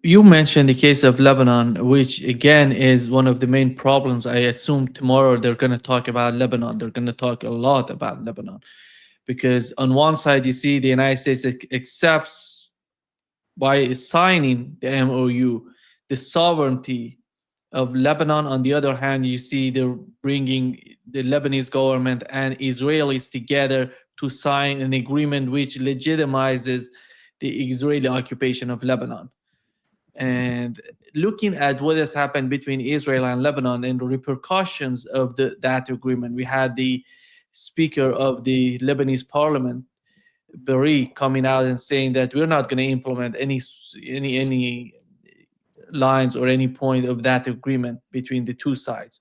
You mentioned the case of Lebanon, which again is one of the main problems. I assume tomorrow they're going to talk about Lebanon. They're going to talk a lot about Lebanon because on one side you see the United States accepts by signing the MOU the sovereignty of Lebanon. On the other hand, you see they're bringing the Lebanese government and Israelis together to sign an agreement which legitimizes the Israeli occupation of Lebanon. And looking at what has happened between Israel and Lebanon and the repercussions of that agreement, we had the speaker of the Lebanese parliament, Bari, coming out and saying that we're not going to implement any lines or any point of that agreement between the two sides.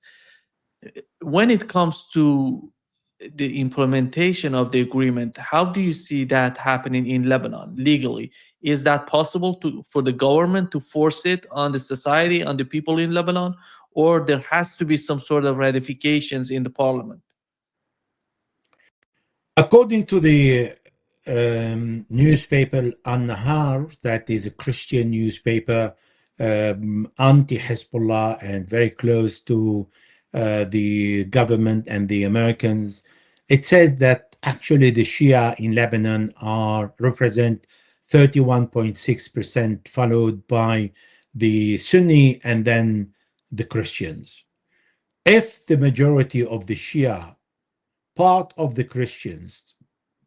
When it comes to the implementation of the agreement, how do you see that happening in Lebanon legally? Is that possible for the government to force it on the society, on the people in Lebanon, or there has to be some sort of ratifications in the parliament? According to the newspaper An-Nahar, that is a Christian newspaper, anti-Hezbollah and very close to the government and the Americans, it says that actually the Shia in Lebanon represent 31.6%, followed by the Sunni and then the Christians. If the majority of the Shia, part of the Christians,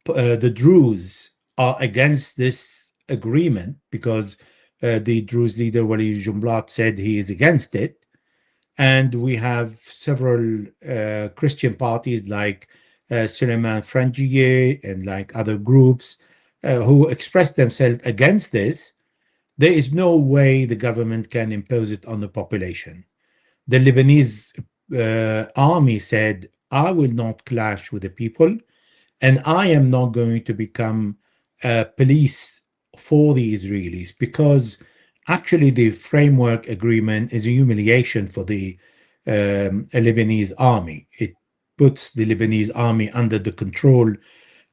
the Druze, are against this agreement, because the Druze leader Wali Jumblat said he is against it, and we have several Christian parties like Suleiman Frangieh and like other groups who expressed themselves against this, there is no way the government can impose it on the population. The Lebanese army said, I will not clash with the people, and I am not going to become police for the Israelis, because actually the framework agreement is a humiliation for the Lebanese army. It puts the Lebanese army under the control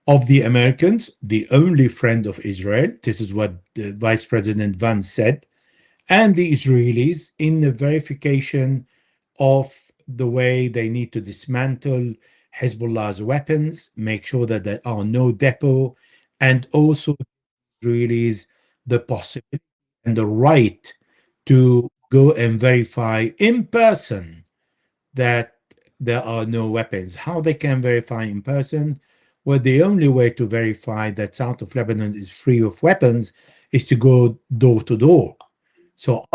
of the Americans, the only friend of Israel. This is what Vice President Vance said. And the Israelis in the verification of the way they need to dismantle Hezbollah's weapons, make sure that there are no depot, and also Israelis the possibility and the right to go and verify in person that there are no weapons. How they can verify in person? Well, the only way to verify that south of Lebanon is free of weapons is to go door to door. So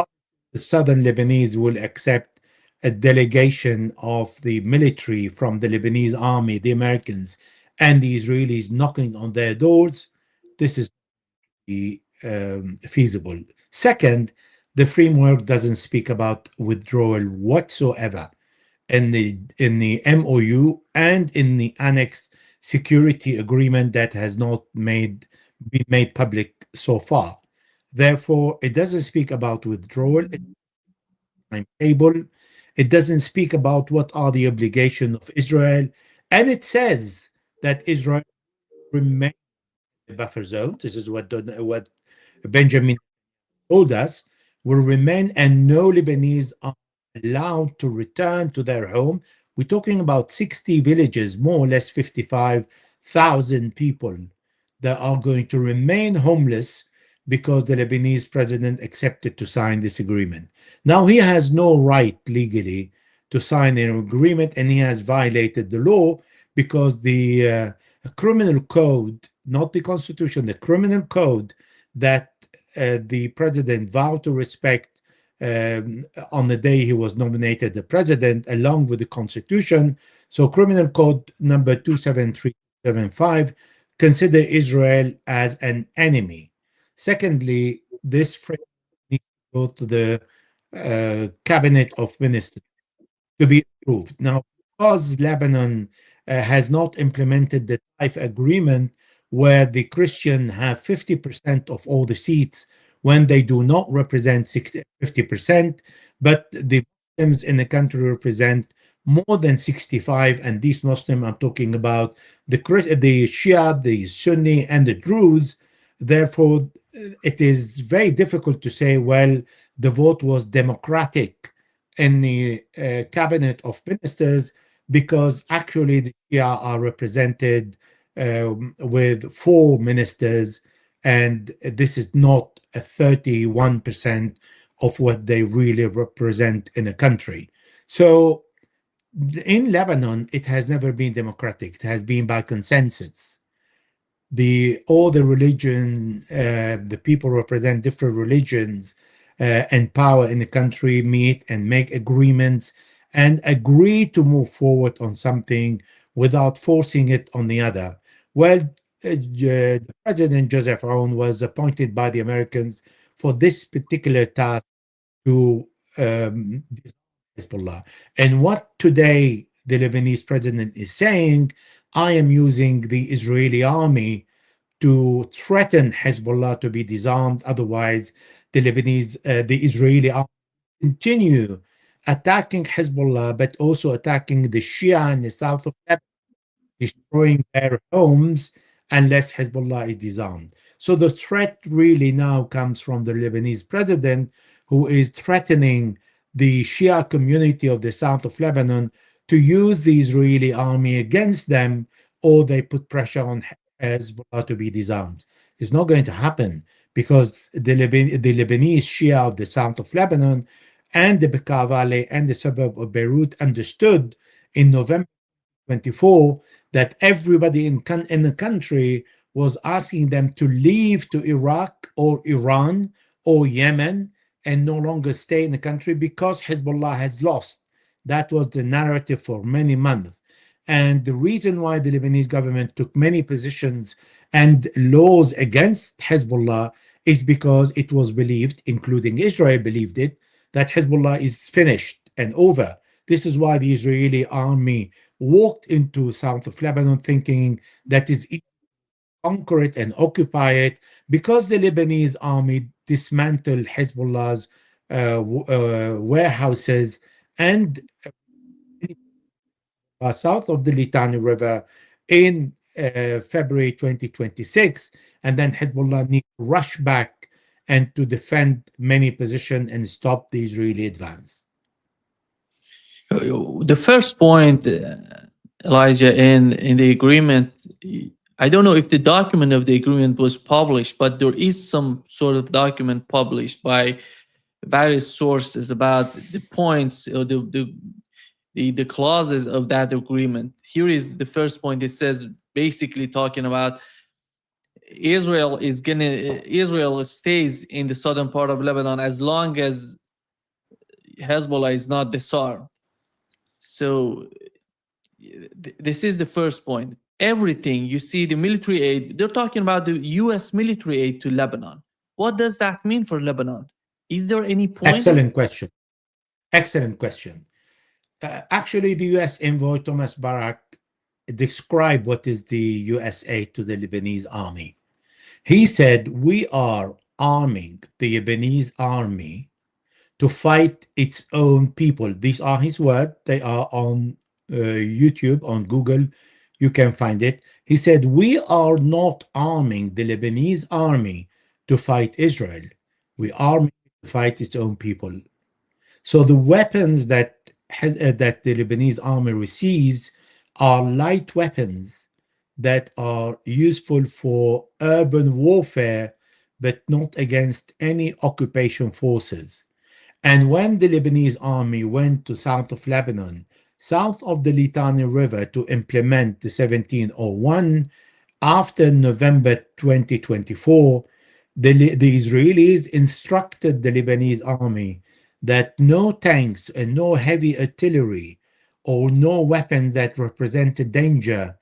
the southern Lebanese will accept a delegation of the military from the Lebanese army, the Americans, and the Israelis knocking on their doors. This is feasible. Second, the framework doesn't speak about withdrawal whatsoever in the MOU and in the annex security agreement that has not been made public so far. Therefore, it doesn't speak about withdrawal, timetable. It doesn't speak about what are the obligations of Israel, and it says that Israel remains in the buffer zone. This is what Benjamin told us, will remain, and no Lebanese are allowed to return to their home. We're talking about 60 villages, more or less 55,000 people that are going to remain homeless because the Lebanese president accepted to sign this agreement. Now, he has no right legally to sign an agreement, and he has violated the law because the criminal code, not the constitution, the criminal code that the president vowed to respect on the day he was nominated the president, along with the constitution. So criminal code number 27375 consider Israel as an enemy. Secondly, this framework needs to go to the cabinet of ministers to be approved. Now, because Lebanon has not implemented the Taif agreement, where the Christians have 50% of all the seats when they do not represent 50%, but the Muslims in the country represent more than 65, and these Muslims, I'm talking about the Shia, the Sunni, and the Druze, Therefore, it is very difficult to say, well, the vote was democratic in the cabinet of ministers, because actually the Shia are represented with 4 ministers, and this is not a 31% of what they really represent in a country. So in Lebanon, it has never been democratic. It has been by consensus. All the religion, the people represent different religions and power in the country, meet and make agreements and agree to move forward on something without forcing it on the other. Well, the President Joseph Aoun was appointed by the Americans for this particular task, to Hezbollah. And what today the Lebanese president is saying, I am using the Israeli army to threaten Hezbollah to be disarmed. Otherwise, the Israeli army continue attacking Hezbollah, but also attacking the Shia in the south of Lebanon, destroying their homes unless Hezbollah is disarmed. So the threat really now comes from the Lebanese president, who is threatening the Shia community of the south of Lebanon to use the Israeli army against them, or they put pressure on Hezbollah to be disarmed. It's not going to happen, because the Lebanese Shia of the south of Lebanon and the Bekaa Valley and the suburb of Beirut understood in November 24 that everybody in the country was asking them to leave to Iraq or Iran or Yemen and no longer stay in the country because Hezbollah has lost. That was the narrative for many months. And the reason why the Lebanese government took many positions and laws against Hezbollah is because it was believed, including Israel believed it, that Hezbollah is finished and over. This is why the Israeli army walked into south of Lebanon thinking that is conquer it and occupy it, because the Lebanese army dismantled Hezbollah's warehouses and south of the Litani River in February 2026, and then Hezbollah need to rush back and to defend many positions and stop the Israeli advance. The first point, Elijah, in the agreement, I don't know if the document of the agreement was published, but there is some sort of document published by various sources about the points or the clauses of that agreement. Here is the first point. It says, basically talking about Israel stays in the southern part of Lebanon as long as Hezbollah is not disarmed. So this is the first point. Everything you see, the military aid, they're talking about the US military aid to Lebanon. What does that mean for Lebanon? Is there any point? Excellent question. Excellent question. Actually, the US envoy Thomas Barak described what is the US aid to the Lebanese army. He said, we are arming the Lebanese army to fight its own people. These are his words. They are on YouTube, on Google. You can find it. He said, we are not arming the Lebanese army to fight Israel. We are arming to fight its own people. So the weapons that the Lebanese army receives are light weapons that are useful for urban warfare, but not against any occupation forces. And when the Lebanese army went to south of Lebanon, south of the Litani River, to implement the 1701, after November 2024, the Israelis instructed the Lebanese army that no tanks and no heavy artillery or no weapons that represented danger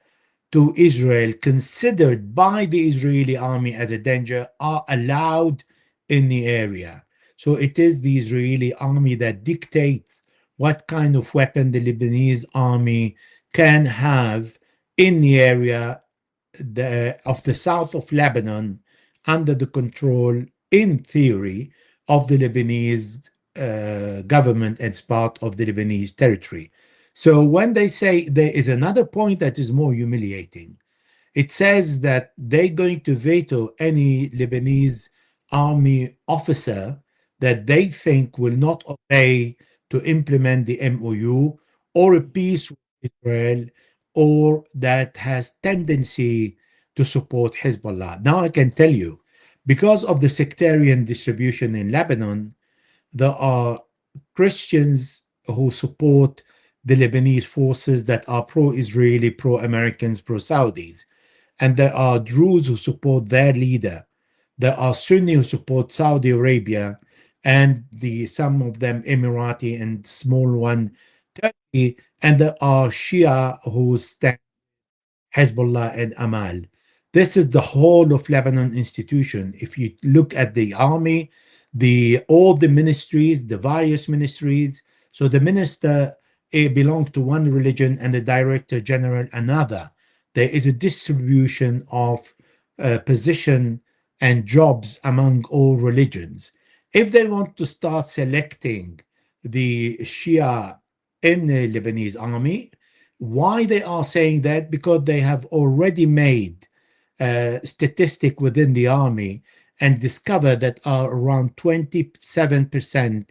to Israel, considered by the Israeli army as a danger, are allowed in the area. So it is the Israeli army that dictates what kind of weapon the Lebanese army can have in the area of the south of Lebanon, under the control, in theory, of the Lebanese government as part of the Lebanese territory. So when they say, there is another point that is more humiliating, it says that they're going to veto any Lebanese army officer that they think will not obey to implement the MOU or a peace with Israel, or that has tendency to support Hezbollah. Now I can tell you, because of the sectarian distribution in Lebanon, there are Christians who support the Lebanese forces that are pro-Israeli, pro-Americans, pro-Saudis. And there are Druze who support their leader. There are Sunni who support Saudi Arabia, and some of them Emirati and small one Turkey. And there are Shia who stand Hezbollah and Amal. This is the whole of Lebanon institution. If you look at the army, all the ministries, the various ministries, so the minister belongs to one religion and the director general another. There is a distribution of position and jobs among all religions. If they want to start selecting the Shia in the Lebanese army, why they are saying that? Because they have already made a statistic within the army and discovered that are around 27%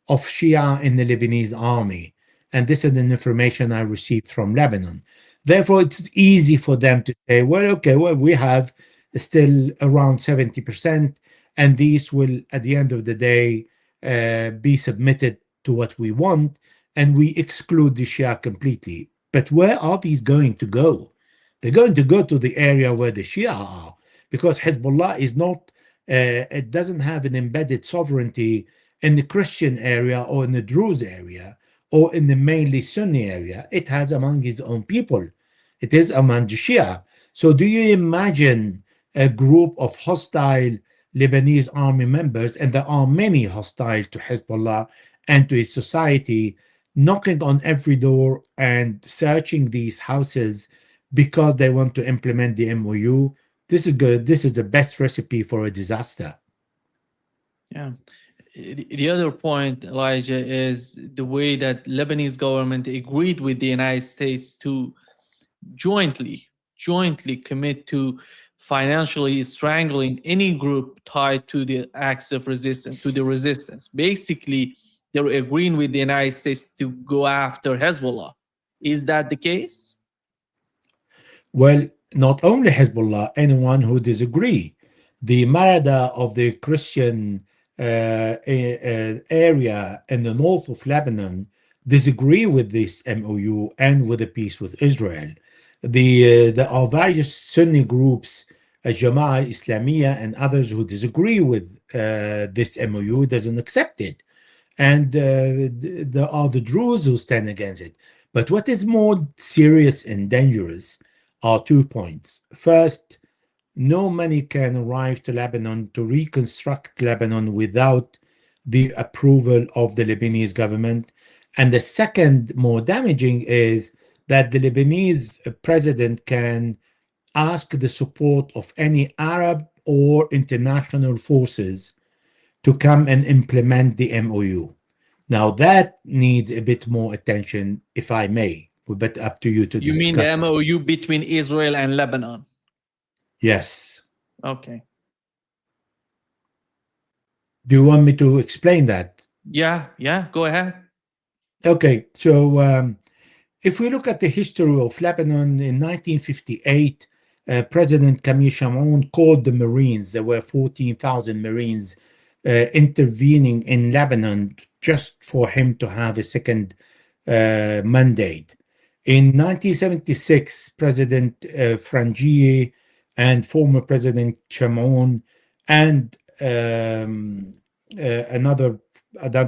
of Shia in the Lebanese army. And this is an information I received from Lebanon. Therefore, it's easy for them to say, well, okay, well, we have still around 70%, and these will, at the end of the day, be submitted to what we want, and we exclude the Shia completely. But where are these going to go? They're going to go to the area where the Shia are, because Hezbollah is not, it doesn't have an embedded sovereignty in the Christian area or in the Druze area or in the mainly Sunni area. It has among his own people. It is among the Shia. So do you imagine a group of hostile Lebanese army members, and there are many hostile to Hezbollah and to his society, knocking on every door and searching these houses because they want to implement the MOU? This is good. This is the best recipe for a disaster. Yeah. The other point, Elijah, is the way that Lebanese government agreed with the United States to jointly commit to financially strangling any group tied to the acts of resistance, to the resistance. Basically, they're agreeing with the United States to go after Hezbollah. Is that the case? Well, not only Hezbollah, anyone who disagree. The Marada of the Christian area in the north of Lebanon disagree with this MOU and with the peace with Israel. There are various Sunni groups, Jama'ah al-Islamiyah and others, who disagree with this MOU, doesn't accept it. And there are the Druze who stand against it. But what is more serious and dangerous are 2 points. First, no money can arrive to Lebanon to reconstruct Lebanon without the approval of the Lebanese government. And the second, more damaging, is that the Lebanese president can ask the support of any Arab or international forces to come and implement the MOU. Now that needs a bit more attention, if I may. But up to you to discuss. You mean the MOU between Israel and Lebanon? Yes. Okay. Do you want me to explain that? Yeah, go ahead. Okay, so if we look at the history of Lebanon, in 1958, President Camille Chamoun called the Marines. There were 14,000 Marines intervening in Lebanon just for him to have a second mandate. In 1976, President Frangieh and former President Chamoun and another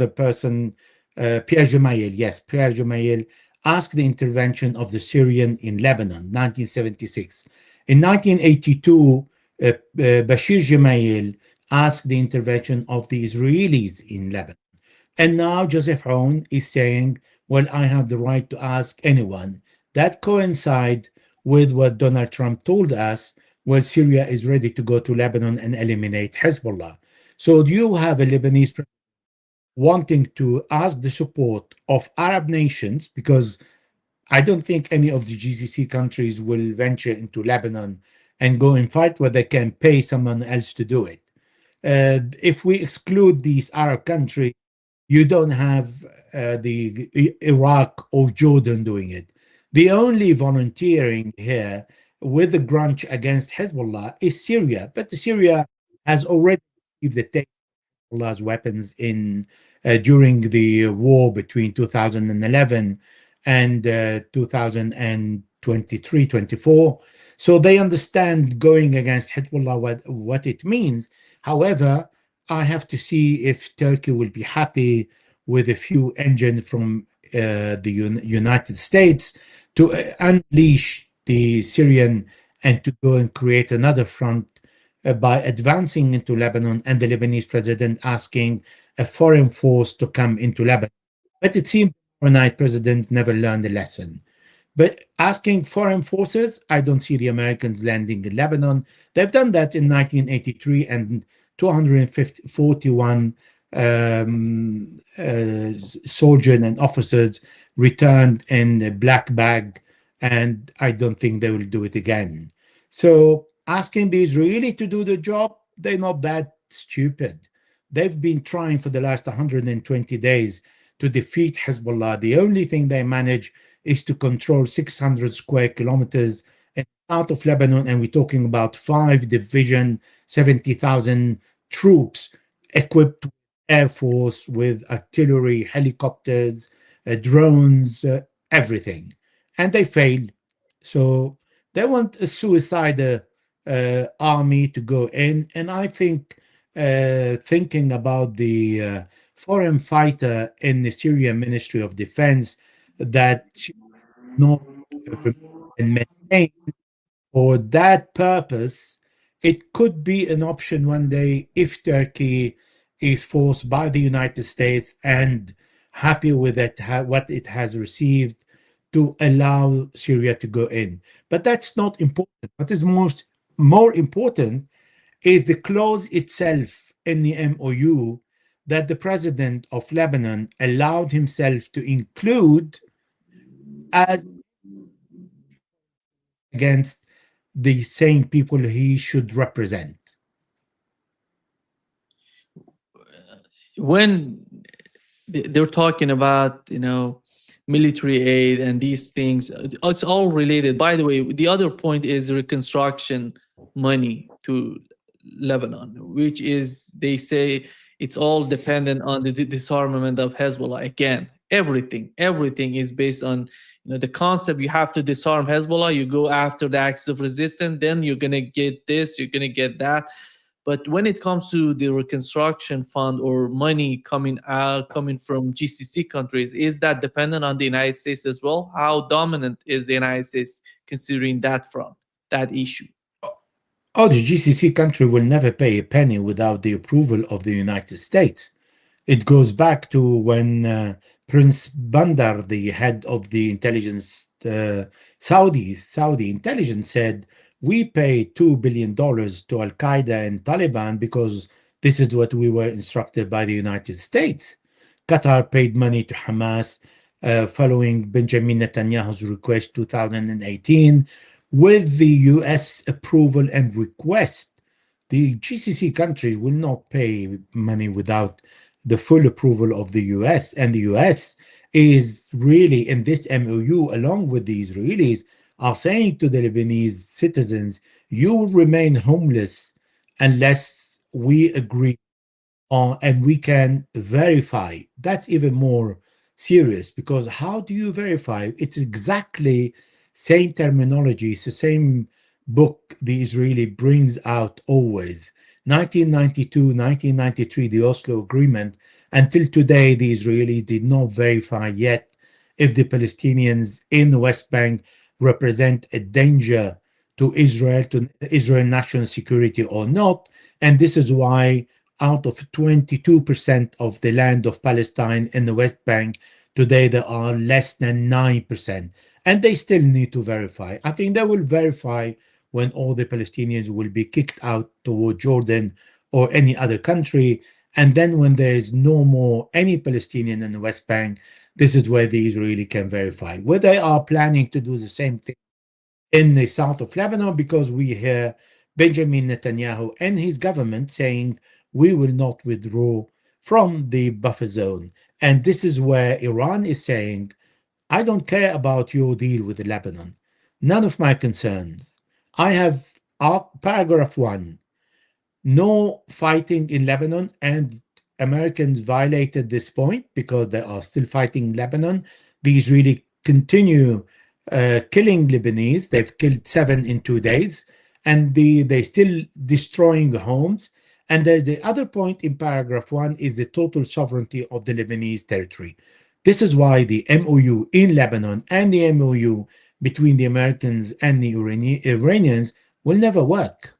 person, Pierre Gemayel, Pierre Gemayel, asked the intervention of the Syrian in Lebanon, 1976. In 1982, Bashir Gemayel asked the intervention of the Israelis in Lebanon. And now Joseph Aoun is saying, well, I have the right to ask anyone. That coincides with what Donald Trump told us, well, Syria is ready to go to Lebanon and eliminate Hezbollah. So do you have a Lebanese president wanting to ask the support of Arab nations, because I don't think any of the GCC countries will venture into Lebanon and go and fight where they can pay someone else to do it. If we exclude these Arab countries, you don't have Iraq or Jordan doing it. The only volunteering here with the grudge against Hezbollah is Syria, but Syria has already received the Hezbollah's weapons in during the war between 2011 and 2023-24. So they understand going against Hezbollah what it means. However, I have to see if Turkey will be happy with a few engines from the United States to unleash the Syrian and to go and create another front by advancing into Lebanon and the Lebanese president asking a foreign force to come into Lebanon. But it seems the overnight president never learned a lesson. But asking foreign forces, I don't see the Americans landing in Lebanon. They've done that in 1983, and 241 soldiers and officers returned in a black bag, and I don't think they will do it again. So asking the Israeli to do the job, they're not that stupid. They've been trying for the last 120 days to defeat Hezbollah. The only thing they manage is to control 600 square kilometers out of Lebanon, and we're talking about 5 division, 70,000 troops equipped with air force, with artillery, helicopters, drones, everything. And they failed. So they want a suicide army to go in. And I think thinking about the foreign fighter in the Syrian Ministry of Defense that not maintain for that purpose, it could be an option one day if Turkey is forced by the United States and happy with it, what it has received, to allow Syria to go in. But that's not important. What is more important is the clause itself in the MOU that the president of Lebanon allowed himself to include as against the same people he should represent. When they're talking about, military aid and these things, it's all related. By the way, the other point is reconstruction money to Lebanon, which is, they say, it's all dependent on the disarmament of Hezbollah. Again, everything is based on the concept. You have to disarm Hezbollah, you go after the axis of resistance, then you're going to get this, you're going to get that. But when it comes to the reconstruction fund or money coming from GCC countries, is that dependent on the United States as well? How dominant is the United States considering that front, that issue? Oh, the GCC country will never pay a penny without the approval of the United States. It goes back to when Prince Bandar, the head of the intelligence, Saudi intelligence, said, we pay $2 billion to Al Qaeda and Taliban because this is what we were instructed by the United States. Qatar paid money to Hamas following Benjamin Netanyahu's request 2018 with the US approval and request. The GCC countries will not pay money without the full approval of the US, and the US is really in this MOU, along with the Israelis, are saying to the Lebanese citizens, you will remain homeless unless we agree on, and we can verify. That's even more serious, because how do you verify? It's exactly same terminology. It's the same book the Israeli brings out always. 1992, 1993, the Oslo Agreement. Until today, the Israelis did not verify yet if the Palestinians in the West Bank represent a danger to Israel, to Israel national security or not. And this is why out of 22% of the land of Palestine in the West Bank, today there are less than 9%. And they still need to verify. I think they will verify when all the Palestinians will be kicked out toward Jordan or any other country, And then when there is no more any Palestinian in the West Bank, this is where the Israeli can verify whether they are planning to do the same thing in the south of Lebanon, because we hear Benjamin Netanyahu and his government saying we will not withdraw from the buffer zone. And this is where Iran is saying, I don't care about your deal with Lebanon. None of my concerns. I have paragraph 1, no fighting in Lebanon, and Americans violated this point because they are still fighting Lebanon. The Israeli continue killing Lebanese. They've killed 7 in 2 days, and they still destroying homes. And the other point in paragraph 1 is the total sovereignty of the Lebanese territory. This is why the MOU in Lebanon and the MOU between the Americans and the Iranians will never work.